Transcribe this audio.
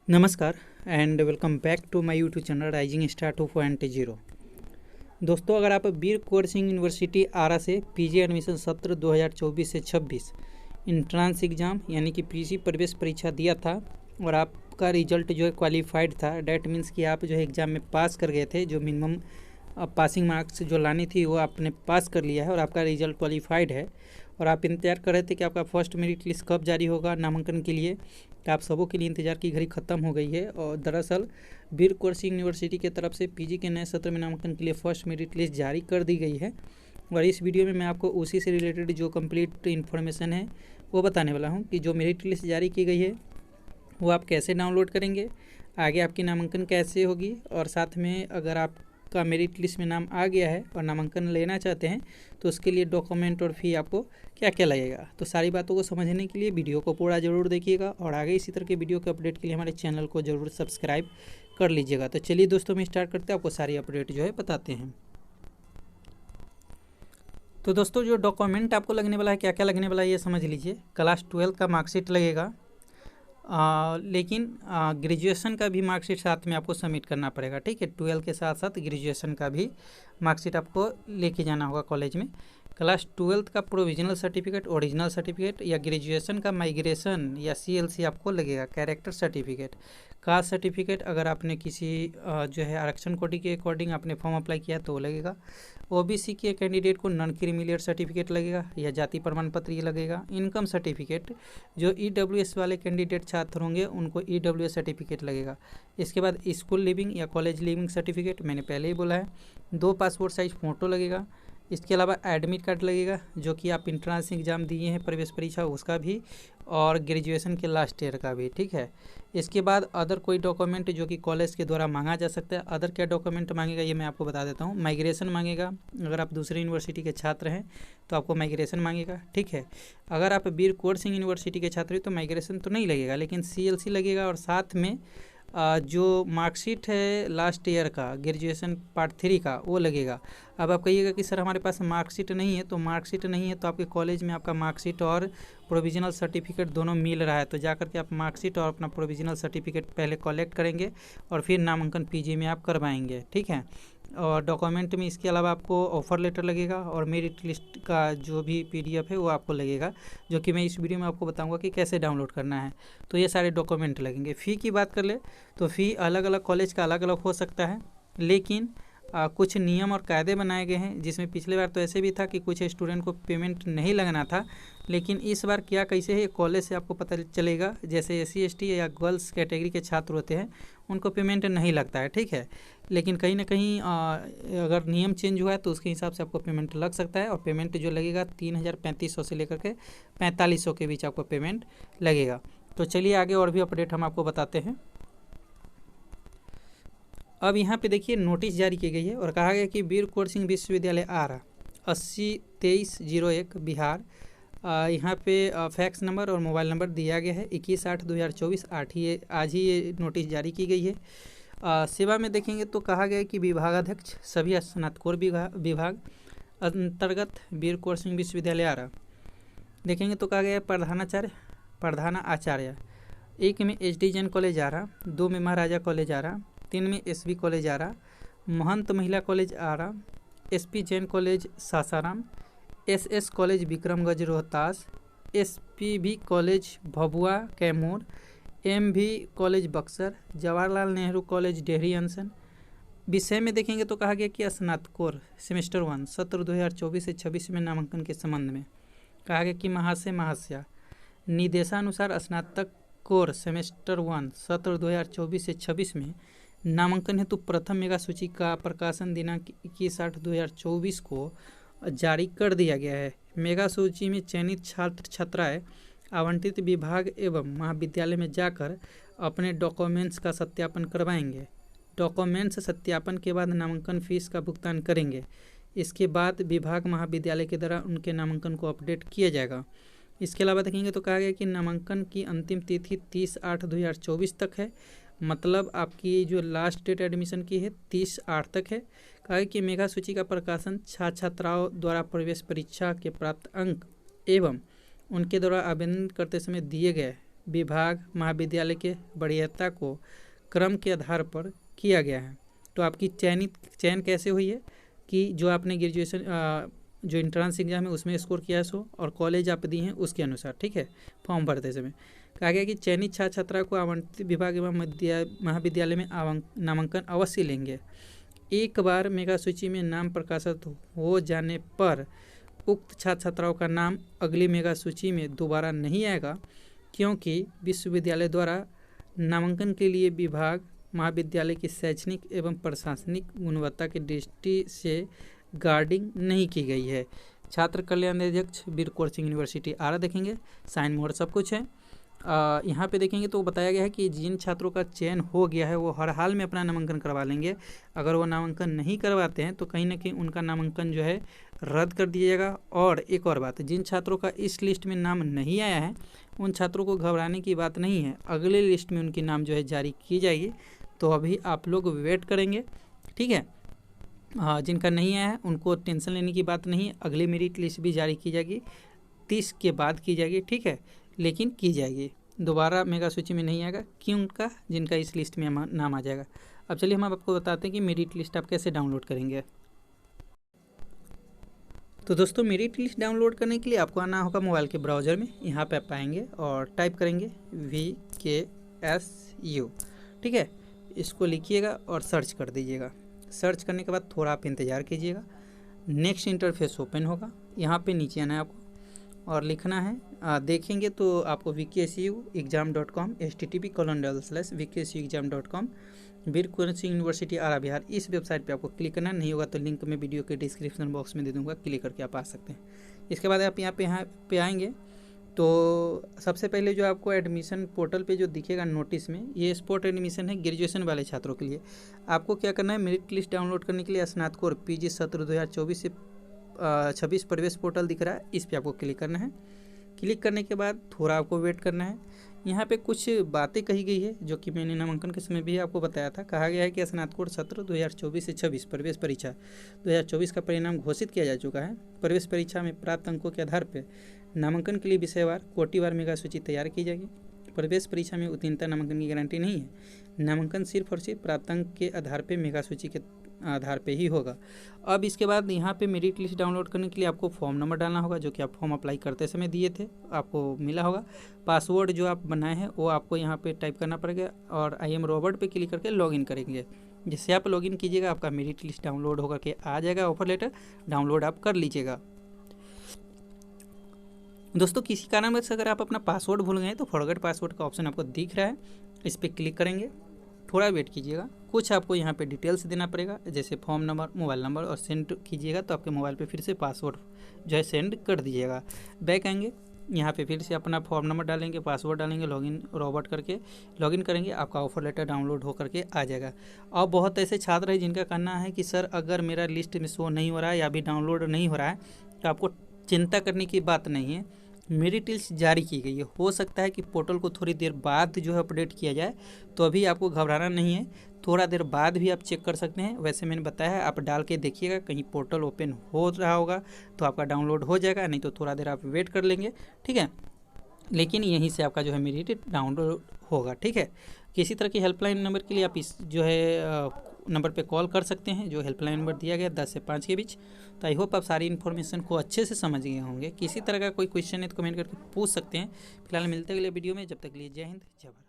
नमस्कार and welcome back to my YouTube channel rising star 2.0। दोस्तों, अगर आप वीर कुंवर सिंह यूनिवर्सिटी आरा से पीजी एडमिशन सत्र 2024 से 26 इंट्रांस एग्ज़ाम यानी कि पीजी प्रवेश परीक्षा दिया था और आपका रिजल्ट जो है क्वालिफाइड था। डैट मीन्स कि आप जो है एग्ज़ाम में पास कर गए थे। जो मिनिमम पासिंग मार्क्स जो लानी थी वो आपने पास कर लिया है और आपका रिजल्ट क्वालिफाइड है। और आप इंतजार कर रहे थे कि आपका फर्स्ट मेरिट लिस्ट कब जारी होगा नामांकन के लिए। तो आप सबों के लिए इंतजार की घड़ी ख़त्म हो गई है और दरअसल वीर कुंवर सिंह यूनिवर्सिटी की तरफ से पीजी के नए सत्र में नामांकन के लिए फर्स्ट मेरिट लिस्ट जारी कर दी गई है। और इस वीडियो में मैं आपको उसी से रिलेटेड जो कंप्लीट इन्फॉर्मेशन है वो बताने वाला हूँ कि जो मेरिट लिस्ट जारी की गई है वो आप कैसे डाउनलोड करेंगे, आगे आपकी नामांकन कैसे होगी, और साथ में अगर आपका मेरिट लिस्ट में नाम आ गया है और नामांकन लेना चाहते हैं तो उसके लिए डॉक्यूमेंट और फी आपको क्या क्या लगेगा। तो सारी बातों को समझने के लिए वीडियो को पूरा ज़रूर देखिएगा और आगे इसी तरह के वीडियो के अपडेट के लिए हमारे चैनल को ज़रूर सब्सक्राइब कर लीजिएगा। तो चलिए दोस्तों, हम स्टार्ट करते हैं, आपको सारी अपडेट जो है बताते हैं। तो दोस्तों, जो डॉक्यूमेंट आपको लगने वाला है, क्या क्या लगने वाला है ये समझ लीजिए। क्लास 12 का मार्कशीट लगेगा, लेकिन ग्रेजुएशन का भी मार्कशीट साथ में आपको सबमिट करना पड़ेगा। ठीक है, 12 के साथ साथ ग्रेजुएशन का भी मार्कशीट आपको लेके जाना होगा कॉलेज में। क्लास 12 का प्रोविजनल सर्टिफिकेट, ओरिजिनल सर्टिफिकेट या ग्रेजुएशन का माइग्रेशन या सीएलसी आपको लगेगा। कैरेक्टर सर्टिफिकेट, कास्ट सर्टिफिकेट, अगर आपने किसी जो है आरक्षण कोटि के अकॉर्डिंग आपने फॉर्म अप्लाई किया तो वो लगेगा। ओबीसी के कैंडिडेट को नॉन क्रीमिलियर सर्टिफिकेट लगेगा या जाति प्रमाण पत्र ये लगेगा। इनकम सर्टिफिकेट, जो ईडब्ल्यूएस वाले कैंडिडेट छात्र होंगे उनको ईडब्ल्यूएस सर्टिफिकेट लगेगा। इसके बाद स्कूल लिविंग या कॉलेज लिविंग सर्टिफिकेट, मैंने पहले ही बोला है। 2 पासपोर्ट साइज फ़ोटो लगेगा। इसके अलावा एडमिट कार्ड लगेगा जो कि आप इंट्रांस एग्ज़ाम दिए हैं प्रवेश परीक्षा उसका भी, और ग्रेजुएशन के लास्ट ईयर का भी। ठीक है, इसके बाद अदर कोई डॉक्यूमेंट जो कि कॉलेज के द्वारा मांगा जा सकता है। अदर क्या डॉक्यूमेंट मांगेगा ये मैं आपको बता देता हूँ। माइग्रेशन मांगेगा, अगर आप दूसरी यूनिवर्सिटी के छात्र हैं तो आपको माइग्रेशन मांगेगा। ठीक है, अगर आप वीर कुंवर सिंह यूनिवर्सिटी के छात्र हैं तो माइग्रेशन तो नहीं लगेगा, लेकिन सीएलसी लगेगा। और साथ में जो मार्कशीट है लास्ट ईयर का ग्रेजुएशन पार्ट 3 का वो लगेगा। अब आप कहिएगा कि सर हमारे पास मार्कशीट नहीं है, तो मार्कशीट नहीं है तो आपके कॉलेज में आपका मार्कशीट और प्रोविजनल सर्टिफिकेट दोनों मिल रहा है, तो जा करके आप मार्कशीट और अपना प्रोविजनल सर्टिफिकेट पहले कलेक्ट करेंगे और फिर नामांकन पीजी में आप करवाएंगे। ठीक है, और डॉक्यूमेंट में इसके अलावा आपको ऑफ़र लेटर लगेगा और मेरिट लिस्ट का जो भी पीडीएफ है वो आपको लगेगा, जो कि मैं इस वीडियो में आपको बताऊंगा कि कैसे डाउनलोड करना है। तो ये सारे डॉक्यूमेंट लगेंगे। फ़ी की बात कर ले तो फ़ी अलग अलग कॉलेज का अलग अलग हो सकता है, लेकिन कुछ नियम और कायदे बनाए गए हैं, जिसमें पिछले बार तो ऐसे भी था कि कुछ स्टूडेंट को पेमेंट नहीं लगना था, लेकिन इस बार क्या कैसे है कॉलेज से आपको पता चलेगा। जैसे SC ST या गर्ल्स कैटेगरी के छात्र होते हैं उनको पेमेंट नहीं लगता है। ठीक है, लेकिन कहीं ना कहीं अगर नियम चेंज हुआ है तो उसके हिसाब से आपको पेमेंट लग सकता है। और पेमेंट जो लगेगा 3,3500 से लेकर के 4500 के बीच आपको पेमेंट लगेगा। तो चलिए आगे और भी अपडेट हम आपको बताते हैं। अब यहाँ पे देखिए नोटिस जारी की गई है और कहा गया कि वीर कुंवर सिंह विश्वविद्यालय आरा 802301 बिहार, यहाँ पे फैक्स नंबर और मोबाइल नंबर दिया गया है। 21/8/2024 आज ही ये नोटिस जारी की गई है। सेवा में देखेंगे तो कहा गया है कि विभागाध्यक्ष सभी स्नातकोर विभाग अंतर्गत वीर कुंवर सिंह विश्वविद्यालय आरा देखेंगे तो कहा गया है प्रधानाचार्य 1 में HD जैन कॉलेज आरा, 2 में महाराजा कॉलेज आरा, 3 में SB कॉलेज आरा, महंत महिला कॉलेज आरा, SP Jain college Sasaram, SS college Vikramganj Rohtas, SPB college Bhabua Kaimur, MV college Buxar, Jawaharlal Nehru college Dehri अनसन। विषय में देखेंगे तो कहा गया कि स्नातकोर सेमेस्टर 1 सत्र 2024 से 26 में नामांकन के संबंध में कहा गया कि महाशया निर्देशानुसार स्नातक कोर सेमेस्टर 1 सत्र 2024 से 26 में नामांकन हेतु प्रथम मेगा सूची का प्रकाशन दिनांक 21/8/2024 को जारी कर दिया गया है। मेगा सूची में चयनित छात्र छात्राएं आवंटित विभाग एवं महाविद्यालय में जाकर अपने डॉक्यूमेंट्स का सत्यापन करवाएंगे। डॉक्यूमेंट्स सत्यापन के बाद नामांकन फीस का भुगतान करेंगे। इसके बाद विभाग महाविद्यालय के द्वारा उनके नामांकन को अपडेट किया जाएगा। इसके अलावा देखेंगे तो कहा गया कि नामांकन की अंतिम तिथि 30/8/2024 तक है, मतलब आपकी जो लास्ट डेट एडमिशन की है 30/8 तक है। कहा कि मेगा सूची का प्रकाशन छात्र छात्राओं द्वारा प्रवेश परीक्षा के प्राप्त अंक एवं उनके द्वारा आवेदन करते समय दिए गए विभाग महाविद्यालय के वरीयता को क्रम के आधार पर किया गया है। तो आपकी चयन कैसे हुई है कि जो आपने ग्रेजुएशन जो इंट्रांस एग्जाम है उसमें स्कोर किया है सो, और कॉलेज आप दी हैं उसके अनुसार, ठीक है। फॉर्म भरते समय कहा गया कि चयनित छात्र छात्रा को आवंटित विभाग एवं महाविद्यालय में नामांकन अवश्य लेंगे। एक बार मेगा सूची में नाम प्रकाशित हो जाने पर उक्त छात्र छात्राओं का नाम अगली मेगा सूची में दोबारा नहीं आएगा, क्योंकि विश्वविद्यालय द्वारा नामांकन के लिए विभाग महाविद्यालय की शैक्षणिक एवं प्रशासनिक गुणवत्ता की दृष्टि से गार्डिंग नहीं की गई है। छात्र कल्याण अध्यक्ष वीर कुंवर सिंह यूनिवर्सिटी आरा देखेंगे, साइन मोहर सब कुछ है। यहाँ पे देखेंगे तो बताया गया है कि जिन छात्रों का चयन हो गया है वो हर हाल में अपना नामांकन करवा लेंगे। अगर वो नामांकन नहीं करवाते हैं तो कहीं ना कहीं उनका नामांकन जो है रद्द कर दिया जाएगा। और एक और बात, जिन छात्रों का इस लिस्ट में नाम नहीं आया है उन छात्रों को घबराने की बात नहीं है, अगले लिस्ट में उनकी नाम जो है जारी की जाएगी। तो अभी आप लोग वेट करेंगे, ठीक है। हाँ, जिनका नहीं आया है उनको टेंशन लेने की बात नहीं है, अगली मेरिट लिस्ट भी जारी की जाएगी, 30 के बाद की जाएगी, ठीक है, लेकिन की जाएगी। दोबारा मेगा सूची में नहीं आएगा क्यों उनका, जिनका इस लिस्ट में नाम आ जाएगा। अब चलिए हम आपको बताते हैं कि मेरिट लिस्ट आप कैसे डाउनलोड करेंगे। तो दोस्तों, मेरिट लिस्ट डाउनलोड करने के लिए आपको आना होगा मोबाइल के ब्राउज़र में। यहाँ पे आप आएंगे और टाइप करेंगे VKSU, ठीक है। इसको लिखिएगा और सर्च कर दीजिएगा। सर्च करने के बाद थोड़ा आप इंतज़ार कीजिएगा, नेक्स्ट इंटरफेस ओपन होगा। यहाँ पे नीचे आना है आपको और लिखना है, देखेंगे तो आपको vksuexam.com http://vksuexam.com वीर कुंवर सिंह यूनिवर्सिटी आरा बिहार, इस वेबसाइट पे आपको क्लिक करना। नहीं होगा तो लिंक मैं वीडियो के डिस्क्रिप्शन बॉक्स में दे दूँगा, क्लिक करके आप आ सकते हैं। इसके बाद आप यहाँ पे आएंगे तो सबसे पहले जो आपको एडमिशन पोर्टल पे जो दिखेगा नोटिस में, ये स्पॉट एडमिशन है ग्रेजुएशन वाले छात्रों के लिए। आपको क्या करना है, मेरिट लिस्ट डाउनलोड करने के लिए स्नातकोत्तर PG सत्र 2024 से 26 प्रवेश पोर्टल दिख रहा है, इस पर आपको क्लिक करना है। क्लिक करने के बाद थोड़ा आपको वेट करना है। यहाँ पे कुछ बातें कही गई है जो कि मैंने नामांकन के समय भी आपको बताया था। कहा गया है कि स्नातकोत्तर सत्र 2024 से 26 प्रवेश परीक्षा 2024 का परिणाम घोषित किया जा चुका है। प्रवेश परीक्षा में प्राप्त अंकों के आधार पर नामांकन के लिए विषयवार कोटिवार मेगा सूची तैयार की जाएगी। प्रवेश परीक्षा में उत्तीर्णता नामांकन की गारंटी नहीं है। नामांकन सिर्फ और सिर्फ प्राप्त अंक के आधार पर मेगा सूची के आधार पे ही होगा। अब इसके बाद यहाँ पे मेरिट लिस्ट डाउनलोड करने के लिए आपको फॉर्म नंबर डालना होगा, जो कि आप फॉर्म अप्लाई करते समय दिए थे, आपको मिला होगा। पासवर्ड जो आप बनाए हैं वो आपको यहाँ पे टाइप करना पड़ेगा और I am रॉबर्ट पे क्लिक करके लॉगिन करेंगे। जिससे आप लॉगिन कीजिएगा आपका मेरिट लिस्ट डाउनलोड होकर के आ जाएगा। ऑफर लेटर डाउनलोड आप कर लीजिएगा। दोस्तों, किसी कारणवश अगर आप अपना पासवर्ड भूल गए तो फॉरगेट पासवर्ड का ऑप्शन आपको दिख रहा है, इस पर क्लिक करेंगे। थोड़ा वेट कीजिएगा, कुछ आपको यहाँ पे डिटेल्स देना पड़ेगा, जैसे फॉर्म नंबर, मोबाइल नंबर, और सेंड कीजिएगा तो आपके मोबाइल पे फिर से पासवर्ड जो है सेंड कर दीजिएगा। बैक आएंगे, यहाँ पे फिर से अपना फॉर्म नंबर डालेंगे, पासवर्ड डालेंगे, लॉगिन रॉबर्ट करके लॉगिन करेंगे, आपका ऑफर लेटर डाउनलोड हो करके आ जाएगा। और बहुत ऐसे छात्र हैं जिनका कहना है कि सर अगर मेरा लिस्ट में शो नहीं हो रहा है या अभी डाउनलोड नहीं हो रहा है तो आपको चिंता करने की बात नहीं है। मेरिट लिस्ट जारी की गई है, हो सकता है कि पोर्टल को थोड़ी देर बाद जो है अपडेट किया जाए, तो अभी आपको घबराना नहीं है, थोड़ा देर बाद भी आप चेक कर सकते हैं। वैसे मैंने बताया है, आप डाल के देखिएगा, कहीं पोर्टल ओपन हो रहा होगा तो आपका डाउनलोड हो जाएगा, नहीं तो थोड़ा देर आप वेट कर लेंगे, ठीक है। लेकिन यहीं से आपका जो है मेरिट डाउनलोड होगा, ठीक है। किसी तरह की हेल्पलाइन नंबर के लिए आप इस जो है नंबर पे कॉल कर सकते हैं, जो हेल्पलाइन नंबर दिया गया 10 से 5 के बीच। तो आई होप आप सारी इन्फॉर्मेशन को अच्छे से समझ गए होंगे। किसी तरह का कोई क्वेश्चन है तो कमेंट करके पूछ सकते हैं। फिलहाल मिलते हैं अगले वीडियो में, जब तक के लिए जय हिंद जय भारत।